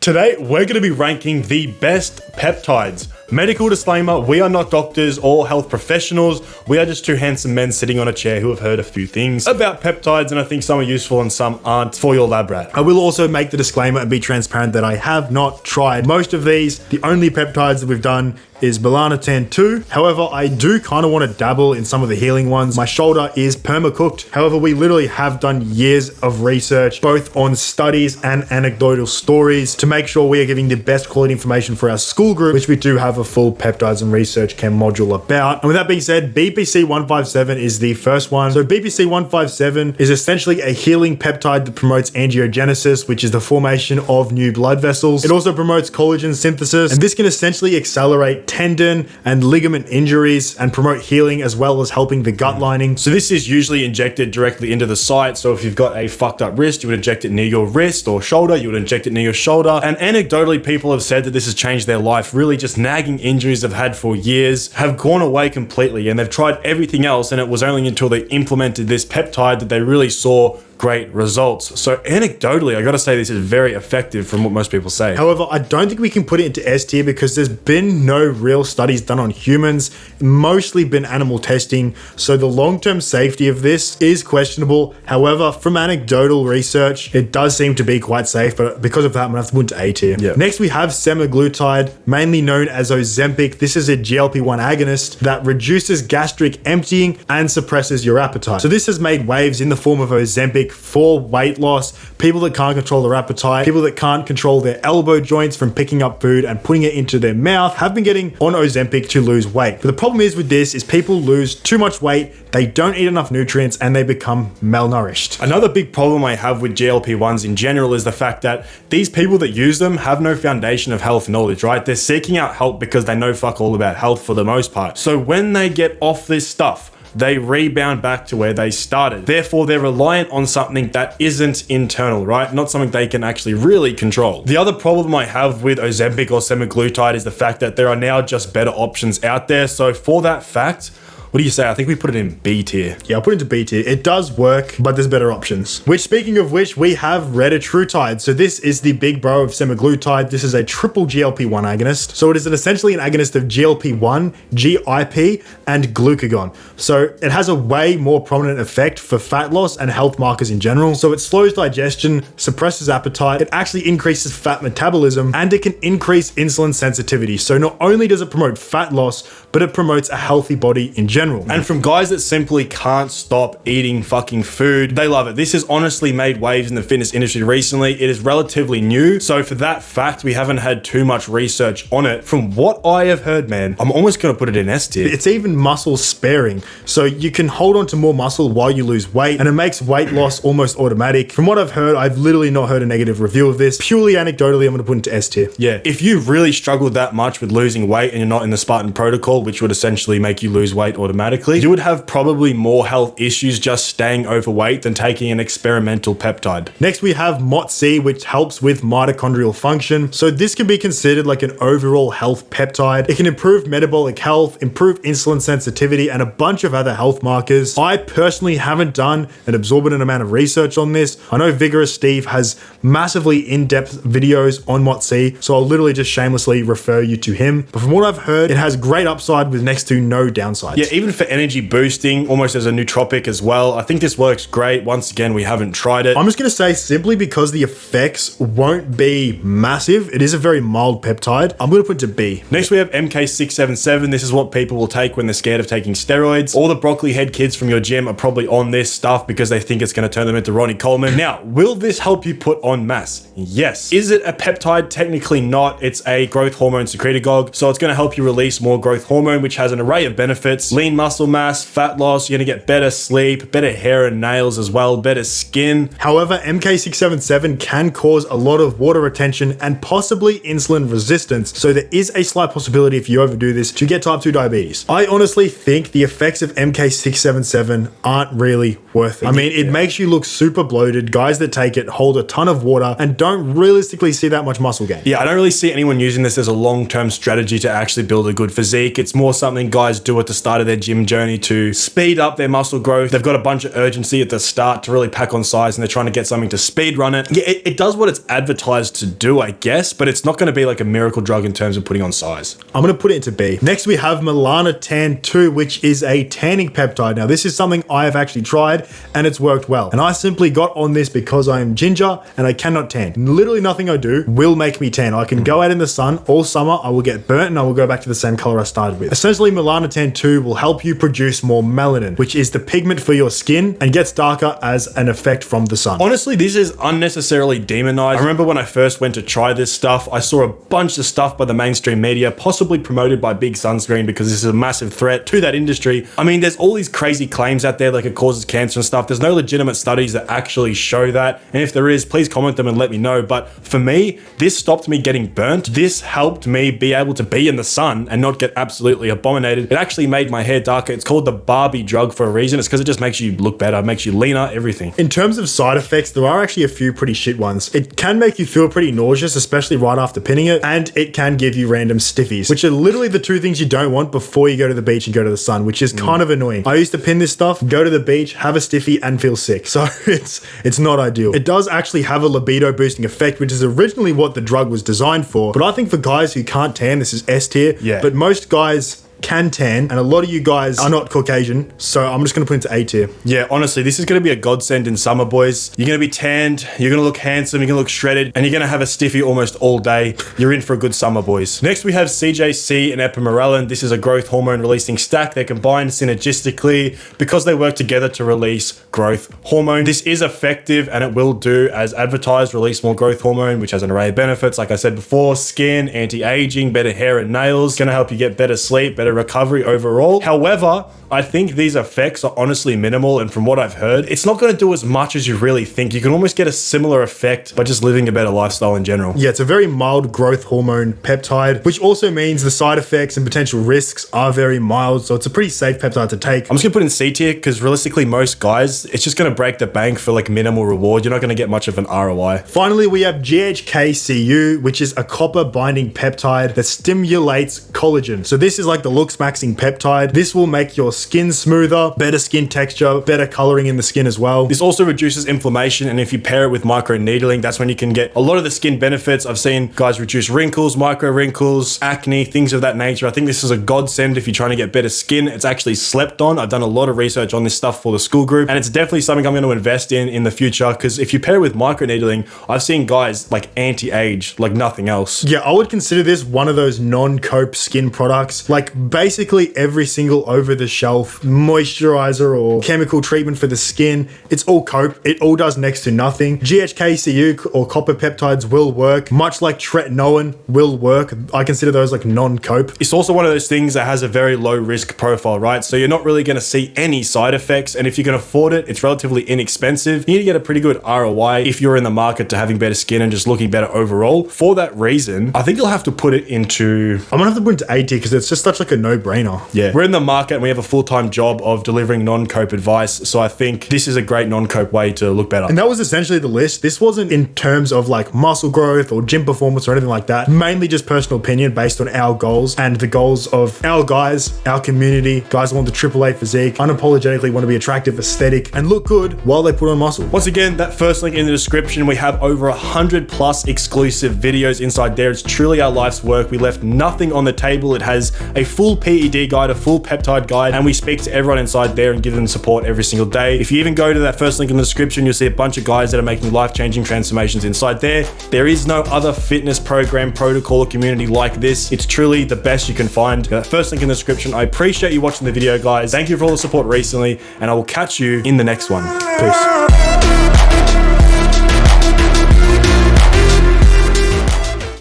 Today, we're going to be ranking the best peptides. Medical disclaimer, we are not doctors or health professionals. We are just two handsome men sitting on a chair who have heard a few things about peptides, and I think some are useful and some aren't for your lab rat. I will also make the disclaimer and be transparent that I have not tried most of these. The only peptides that we've done is Melanotan 2. However, I do kind of want to dabble in some of the healing ones. My shoulder is perma-cooked. However, we literally have done years of research, both on studies and anecdotal stories, to make sure we are giving the best quality information for our school group, which we do have a full peptides and research chem module about. And with that being said, BPC 157 is the first one. So BPC 157 is essentially a healing peptide that promotes angiogenesis, which is the formation of new blood vessels. It also promotes collagen synthesis, and this can essentially accelerate tendon and ligament injuries and promote healing, as well as helping the gut lining. So this is usually injected directly into the site. So if you've got a fucked up wrist, you would inject it near your wrist, or shoulder, you would inject it near your shoulder. And anecdotally, people have said that this has changed their life. Really, just nagging injuries they've had for years have gone away completely, and they've tried everything else, and it was only until they implemented this peptide that they really saw great results. So anecdotally, I gotta say this is very effective from what most people say. However, I don't think we can put it into S tier because there's been no real studies done on humans, mostly been animal testing. So the long-term safety of this is questionable. However, from anecdotal research, it does seem to be quite safe, but because of that, I'm gonna have to put it into A tier. Yeah. Next, we have semaglutide, mainly known as Ozempic. This is a GLP-1 agonist that reduces gastric emptying and suppresses your appetite. So this has made waves in the form of Ozempic for weight loss, people that can't control their appetite, people that can't control their elbow joints from picking up food and putting it into their mouth, have been getting on Ozempic to lose weight. But the problem is with this is people lose too much weight, they don't eat enough nutrients, and they become malnourished. Another big problem I have with GLP-1s in general is the fact that these people that use them have no foundation of health knowledge, right? They're seeking out help because they know fuck all about health for the most part. So when they get off this stuff, they rebound back to where they started. Therefore, they're reliant on something that isn't internal, right? Not something they can actually really control. The other problem I have with Ozempic or semaglutide is the fact that there are now just better options out there. So for that fact, what do you say? I think we put it in B tier. Yeah, I'll put it into B tier. It does work, but there's better options. Which, speaking of which, we have retatrutide. So this is the big bro of semaglutide. This is a triple GLP-1 agonist. So it is essentially an agonist of GLP-1, GIP, and glucagon. So it has a way more prominent effect for fat loss and health markers in general. So it slows digestion, suppresses appetite, it actually increases fat metabolism, and it can increase insulin sensitivity. So not only does it promote fat loss, but it promotes a healthy body in general. And from guys that simply can't stop eating fucking food, they love it. This has honestly made waves in the fitness industry recently. It is relatively new. So for that fact, we haven't had too much research on it. From what I have heard, man, I'm almost gonna put it in S tier. It's even muscle sparing. So you can hold on to more muscle while you lose weight, and it makes weight loss almost automatic. From what I've heard, I've literally not heard a negative review of this. Purely anecdotally, I'm gonna put it into S tier. Yeah, if you really struggled that much with losing weight and you're not in the Spartan protocol, which would essentially make you lose weight automatically, you would have probably more health issues just staying overweight than taking an experimental peptide. Next, we have MOTC, which helps with mitochondrial function. So this can be considered like an overall health peptide. It can improve metabolic health, improve insulin sensitivity, and a bunch of other health markers. I personally haven't done an absorbent amount of research on this. I know Vigorous Steve has massively in-depth videos on MOTC, so I'll literally just shamelessly refer you to him. But from what I've heard, it has great upside with next to no downsides. Yeah, even for energy boosting, almost as a nootropic as well. I think this works great. Once again, we haven't tried it. I'm just gonna say, simply because the effects won't be massive, it is a very mild peptide, I'm gonna put it to B. Next, we have MK677. This is what people will take when they're scared of taking steroids. All the broccoli head kids from your gym are probably on this stuff because they think it's gonna turn them into Ronnie Coleman. Now, will this help you put on mass? Yes. Is it a peptide? Technically not. It's a growth hormone secretagogue, so it's gonna help you release more growth hormone, which has an array of benefits: lean muscle mass, fat loss, you're gonna get better sleep, better hair and nails as well, better skin. However, MK677 can cause a lot of water retention and possibly insulin resistance, so there is a slight possibility if you overdo this to get type 2 diabetes. I honestly think the effects of MK677 aren't really worth it. I mean, it makes you look super bloated. Guys that take it hold a ton of water and don't realistically see that much muscle gain. Yeah, I don't really see anyone using this as a long-term strategy to actually build a good physique. It's more something guys do at the start of their gym journey to speed up their muscle growth. They've got a bunch of urgency at the start to really pack on size, and they're trying to get something to speed run it. Yeah, it does what it's advertised to do, I guess, but it's not going to be like a miracle drug in terms of putting on size. I'm going to put it into B. Next, we have Milana Tan 2, which is a tanning peptide. Now, this is something I have actually tried, and it's worked well. And I simply got on this because I am ginger and I cannot tan. Literally nothing I do will make me tan. I can go out in the sun all summer, I will get burnt, and I will go back to the same color I started with. Essentially, Milana Tan 2 will help you produce more melanin, which is the pigment for your skin, and gets darker as an effect from the sun. Honestly, this is unnecessarily demonized. I remember when I first went to try this stuff, I saw a bunch of stuff by the mainstream media, possibly promoted by Big Sunscreen, because this is a massive threat to that industry. I mean, there's all these crazy claims out there like it causes cancer and stuff. There's no legitimate studies that actually show that. And if there is, please comment them and let me know. But for me, this stopped me getting burnt. This helped me be able to be in the sun and not get absolutely abominated. It actually made my hair darker. It's called the Barbie drug for a reason. It's because it just makes you look better, makes you leaner, everything. In terms of side effects, there are actually a few pretty shit ones. It can make you feel pretty nauseous, especially right after pinning it, and it can give you random stiffies, which are literally the two things you don't want before you go to the beach and go to the sun, which is kind of annoying. I used to pin this stuff, go to the beach, have a stiffy, and feel sick. So it's not ideal. It does actually have a libido boosting effect, which is originally what the drug was designed for. But I think for guys who can't tan, this is S tier. Yeah. But most guys can tan, and a lot of you guys are not Caucasian, so I'm just going to put it into A tier. Yeah, honestly, this is going to be a godsend in summer, boys. You're going to be tanned, you're going to look handsome, you're going to look shredded, and you're going to have a stiffy almost all day. You're in for a good summer, boys. Next, we have CJC and epimorelin. This is a growth hormone releasing stack. They're combined synergistically because they work together to release growth hormone. This is effective, and it will do as advertised, release more growth hormone, which has an array of benefits. Like I said before, skin, anti-aging, better hair and nails, going to help you get better sleep, better recovery overall. However, I think these effects are honestly minimal, and from what I've heard, it's not going to do as much as you really think. You can almost get a similar effect by just living a better lifestyle in general. Yeah, it's a very mild growth hormone peptide, which also means the side effects and potential risks are very mild, so it's a pretty safe peptide to take. I'm just going to put in C tier because realistically, most guys, it's just going to break the bank for like minimal reward. You're not going to get much of an ROI. Finally, we have GHKCU, which is a copper binding peptide that stimulates collagen. So this is like the looks maxing peptide. This will make your skin smoother, better skin texture, better coloring in the skin as well. This also reduces inflammation, and if you pair it with micro needling, that's when you can get a lot of the skin benefits. I've seen guys reduce wrinkles, micro wrinkles, acne, things of that nature. I think this is a godsend if you're trying to get better skin. It's actually slept on. I've done a lot of research on this stuff for the school group, and it's definitely something I'm going to invest in the future, because if you pair it with micro needling, I've seen guys like anti-age like nothing else. Yeah, I would consider this one of those non-cope skin products. Like basically every single over-the-shelf moisturizer or chemical treatment for the skin, it's all cope. It all does next to nothing. GHKCU or copper peptides will work, much like tretinoin will work. I consider those like non-cope. It's also one of those things that has a very low risk profile, right? So you're not really going to see any side effects, and if you can afford it, it's relatively inexpensive. You need to get a pretty good ROI if you're in the market to having better skin and just looking better overall. For that reason, I think you'll have to put it into... I'm gonna have to put it into A tier because it's just such like a no-brainer. Yeah, we're in the market and we have a full-time job of delivering non-cope advice, so I think this is a great non-cope way to look better. And that was essentially the list. This wasn't in terms of like muscle growth or gym performance or anything like that. Mainly just personal opinion based on our goals and the goals of our guys, our community. Guys want the AAA physique, unapologetically want to be attractive, aesthetic, and look good while they put on muscle. Once again, that first link in the description, we have over 100 plus exclusive videos inside there. It's truly our life's work. We left nothing on the table. It has a full PED guide, a full peptide guide, and we speak to everyone inside there and give them support every single day. If you even go to that first link in the description, you'll see a bunch of guys that are making life-changing transformations inside there. There is no other fitness program, protocol, or community like this. It's truly the best you can find. That first link in the description. I appreciate you watching the video, guys. Thank you for all the support recently, and I will catch you in the next one. Peace.